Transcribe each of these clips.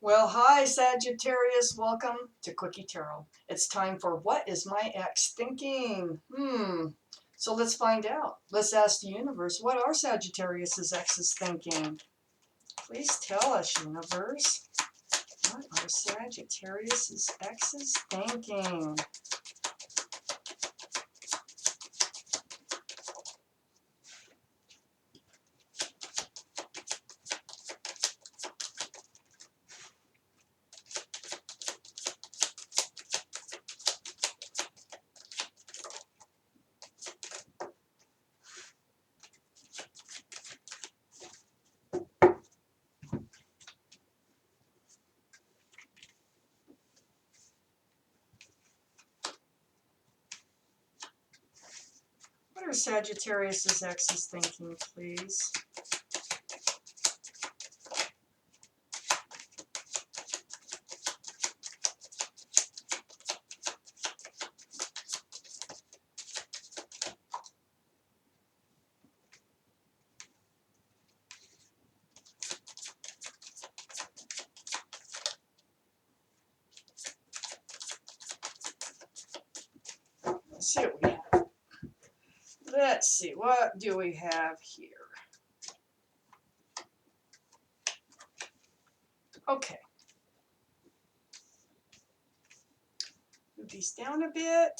Well, hi, Sagittarius. Welcome to Quickie Tarot. It's time for What is My Ex Thinking? So let's find out. Let's ask the universe, what are Sagittarius's exes thinking? Please tell us, universe. What are Sagittarius's exes thinking? What are Sagittarius's exes thinking, please? Let's see what we have. Let's see, what do we have here? Okay. Move these down a bit.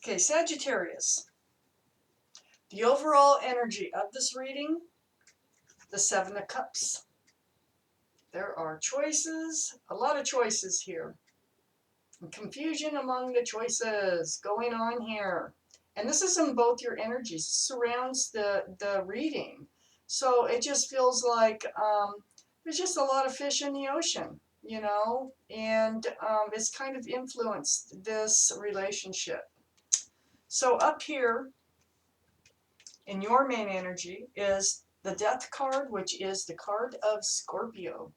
Okay, Sagittarius. The overall energy of this reading, the Seven of Cups. There are choices, a lot of choices here. And confusion among the choices going on here. And this is in both your energies. It surrounds the reading. So it just feels like there's just a lot of fish in the ocean, you know, and it's kind of influenced this relationship. So up here in your main energy is the Death card, which is the card of Scorpio.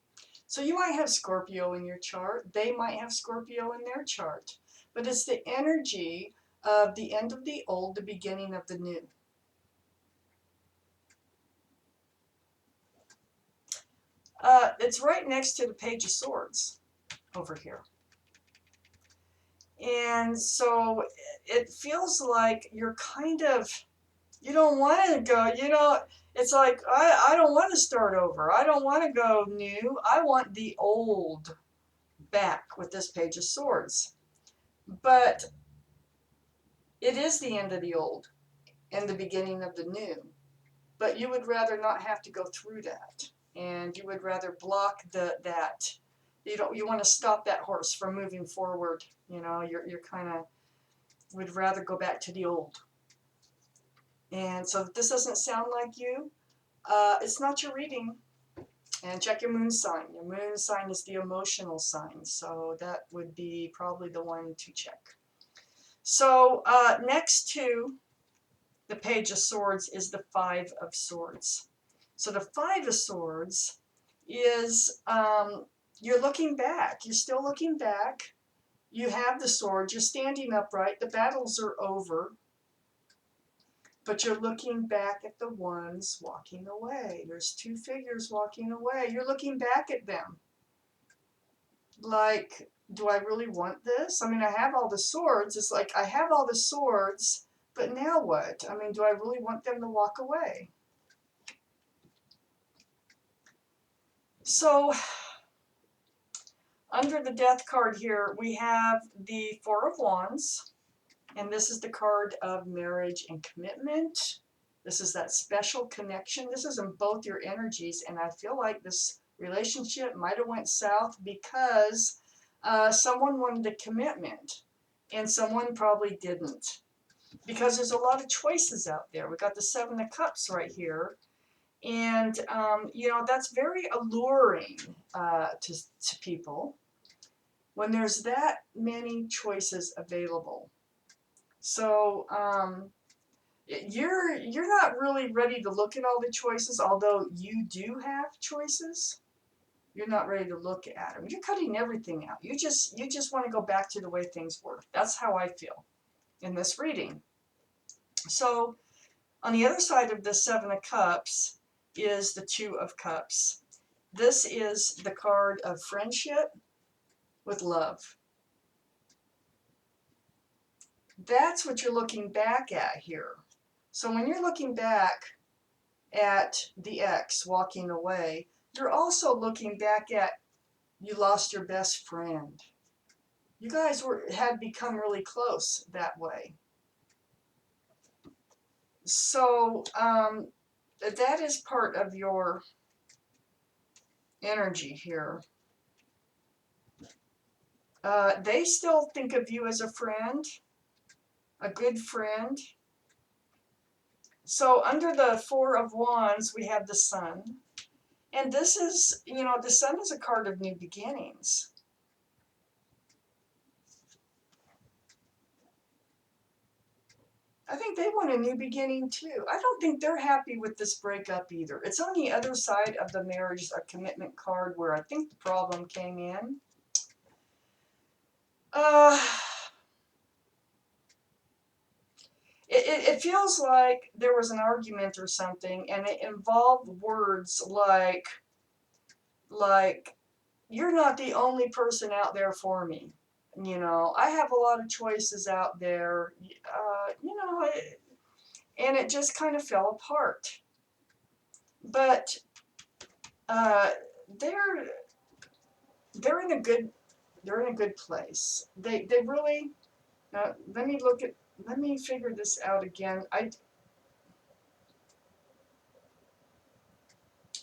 So you might have Scorpio in your chart. They might have Scorpio in their chart. But it's the energy of the end of the old, the beginning of the new. It's right next to the Page of Swords over here. And so it feels like you're kind of, you don't want to go, it's like, I don't want to start over. I don't want to go new. I want the old back with this Page of Swords. But it is the end of the old and the beginning of the new. But you would rather not have to go through that. And you would rather block that. You want to stop that horse from moving forward. You're kind of would rather go back to the old. And so if this doesn't sound like you, it's not your reading. And check your moon sign. Your moon sign is the emotional sign. So that would be probably the one to check. So next to the Page of Swords is the Five of Swords. So the Five of Swords is you're looking back. You're still looking back. You have the sword. You're standing upright. The battles are over. But you're looking back at the ones walking away. There's two figures walking away. You're looking back at them. Like, do I really want this? I mean, I have all the swords. It's like, I have all the swords, but now what? I mean, do I really want them to walk away? So, under the Death card here, we have the Four of Wands. And this is the card of marriage and commitment. This is that special connection. This is in both your energies. And I feel like this relationship might have went south because someone wanted a commitment and someone probably didn't. Because there's a lot of choices out there. We got the Seven of Cups right here. And, that's very alluring to people when there's that many choices available. So you're not really ready to look at all the choices, although you do have choices. You're not ready to look at them. You're cutting everything out. You just want to go back to the way things were. That's how I feel in this reading. So on the other side of the Seven of Cups is the Two of Cups. This is the card of friendship with love. That's what you're looking back at here. So when you're looking back at the ex walking away, you're also looking back at you lost your best friend. You guys had become really close that way. So that is part of your energy here. They still think of you as a friend, a good friend. So under the Four of Wands, we have the Sun. And this is, the Sun is a card of new beginnings. I think they want a new beginning too. I don't think they're happy with this breakup either. It's on the other side of the marriage, a commitment card, where I think the problem came in. It feels like there was an argument or something, and it involved words like you're not the only person out there for me. I have a lot of choices out there. And it just kind of fell apart. But uh, they're they're in a good place. They really. Let me figure this out again.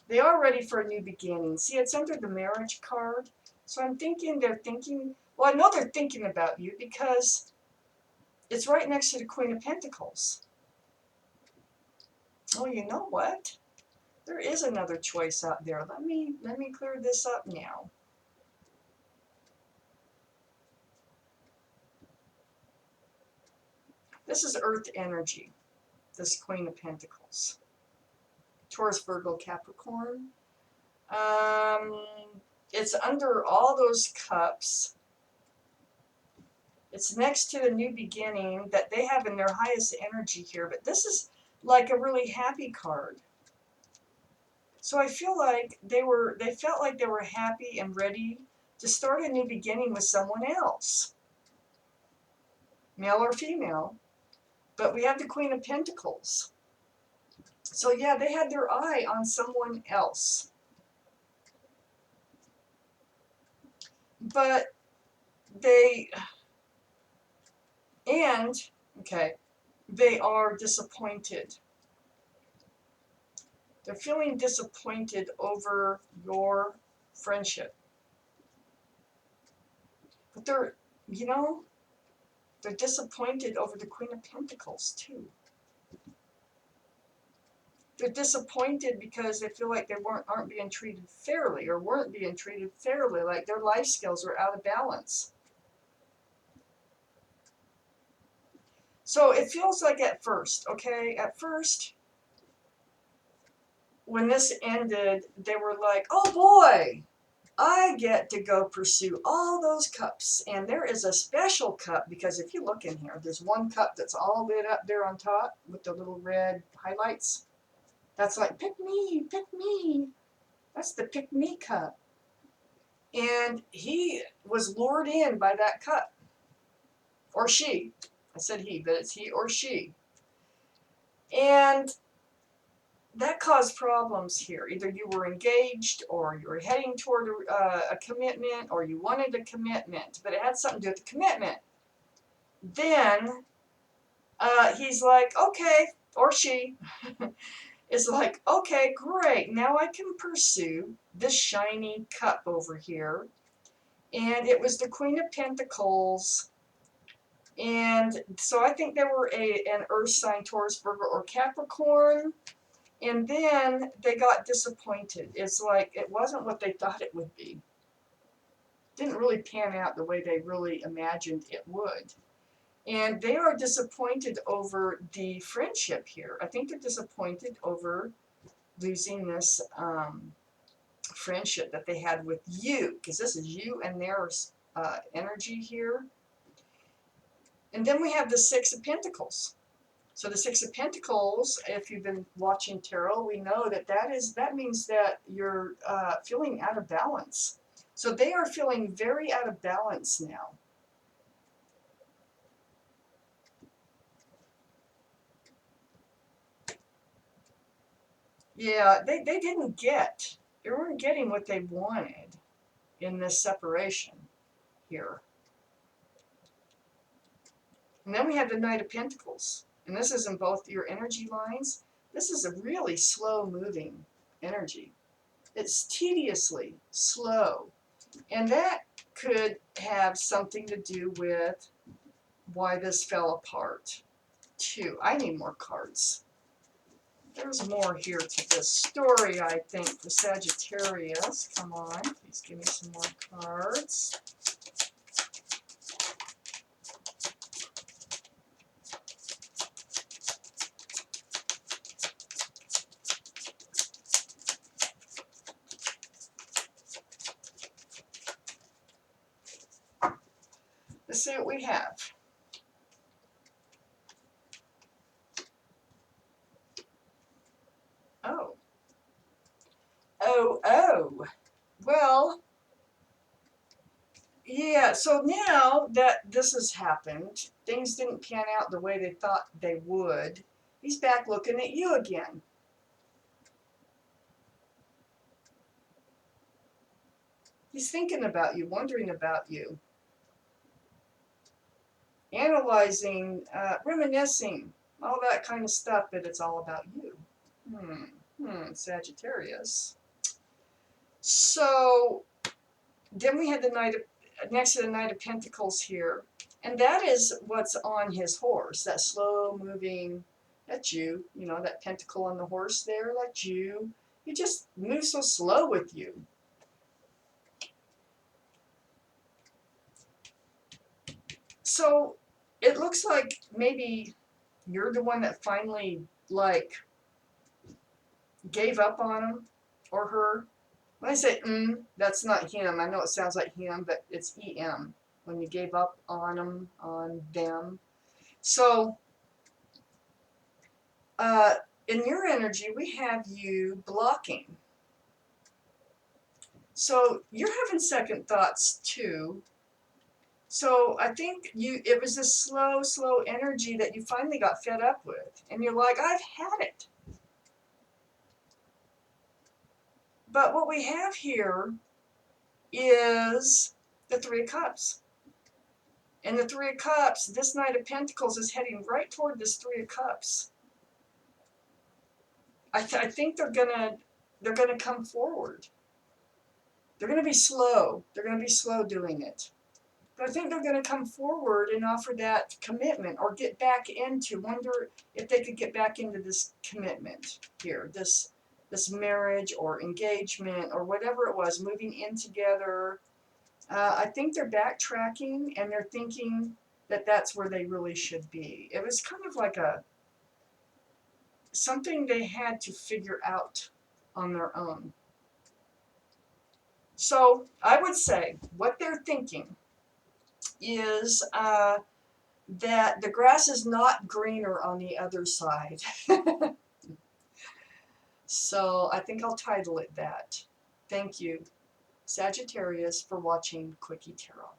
They are ready for a new beginning. See, it's under the marriage card. So I'm thinking well, I know they're thinking about you because it's right next to the Queen of Pentacles. Oh, you know what? There is another choice out there. Let me clear this up now. This is Earth energy, this Queen of Pentacles. Taurus, Virgo, Capricorn. It's under all those cups. It's next to the new beginning that they have in their highest energy here. But this is like a really happy card. So I feel like they felt like they were happy and ready to start a new beginning with someone else, male or female. But we have the Queen of Pentacles. So yeah, they had their eye on someone else. But they are disappointed. They're feeling disappointed over your friendship. But they're disappointed over the Queen of Pentacles too. They're disappointed because they feel like they aren't being treated fairly, or weren't being treated fairly, like their life skills are out of balance. So it feels like at first, when this ended, they were like, oh boy, I get to go pursue all those cups. And there is a special cup, because if you look in here, there's one cup that's all lit up there on top with the little red highlights. That's like, pick me, pick me. That's the pick me cup. And he was lured in by that cup. Or she. I said he, but it's he or she. And that caused problems here. Either you were engaged, or you were heading toward a commitment, or you wanted a commitment, but it had something to do with the commitment. Then he's like, okay, or she is like, okay, great. Now I can pursue this shiny cup over here. And it was the Queen of Pentacles. And so I think they were an earth sign, Taurus, Virgo, or Capricorn. And then they got disappointed. It's like it wasn't what they thought it would be. Didn't really pan out the way they really imagined it would. And they are disappointed over the friendship here. I think they're disappointed over losing this friendship that they had with you, because this is you and their energy here. And then we have the Six of Pentacles. So the Six of Pentacles, if you've been watching tarot, we know that means that you're feeling out of balance. So they are feeling very out of balance now. Yeah, they weren't getting what they wanted in this separation here. And then we have the Knight of Pentacles. And this is in both your energy lines. This is a really slow moving energy. It's tediously slow. And that could have something to do with why this fell apart, too. I need more cards. There's more here to this story, I think, for Sagittarius. Come on, please give me some more cards. Let's see what we have. Oh. Oh. Well, yeah, so now that this has happened, things didn't pan out the way they thought they would. He's back looking at you again. He's thinking about you, wondering about you, analyzing, reminiscing, all that kind of stuff, but it's all about you. Sagittarius. So then we had the next to the Knight of Pentacles here, and that is what's on his horse, that slow moving, that's you, that pentacle on the horse there, that's you. You just move so slow with you. So it looks like maybe you're the one that finally, like, gave up on him or her. When I say that's not him. I know it sounds like him, but it's em. When you gave up on him, on them. So in your energy, we have you blocking. So you're having second thoughts too. So I think it was this slow energy that you finally got fed up with. And you're like, I've had it. But what we have here is the Three of Cups. And the Three of Cups, this Knight of Pentacles is heading right toward this Three of Cups. I think they're gonna come forward. They're gonna be slow. They're gonna be slow doing it. But I think they're gonna come forward and offer that commitment or get back into, wonder if they could get back into this commitment here, this marriage or engagement or whatever it was, moving in together. I think they're backtracking and they're thinking that that's where they really should be. It was kind of like something they had to figure out on their own. So I would say what they're thinking is that the grass is not greener on the other side. So I think I'll title it that. Thank you, Sagittarius, for watching Quickie Tarot.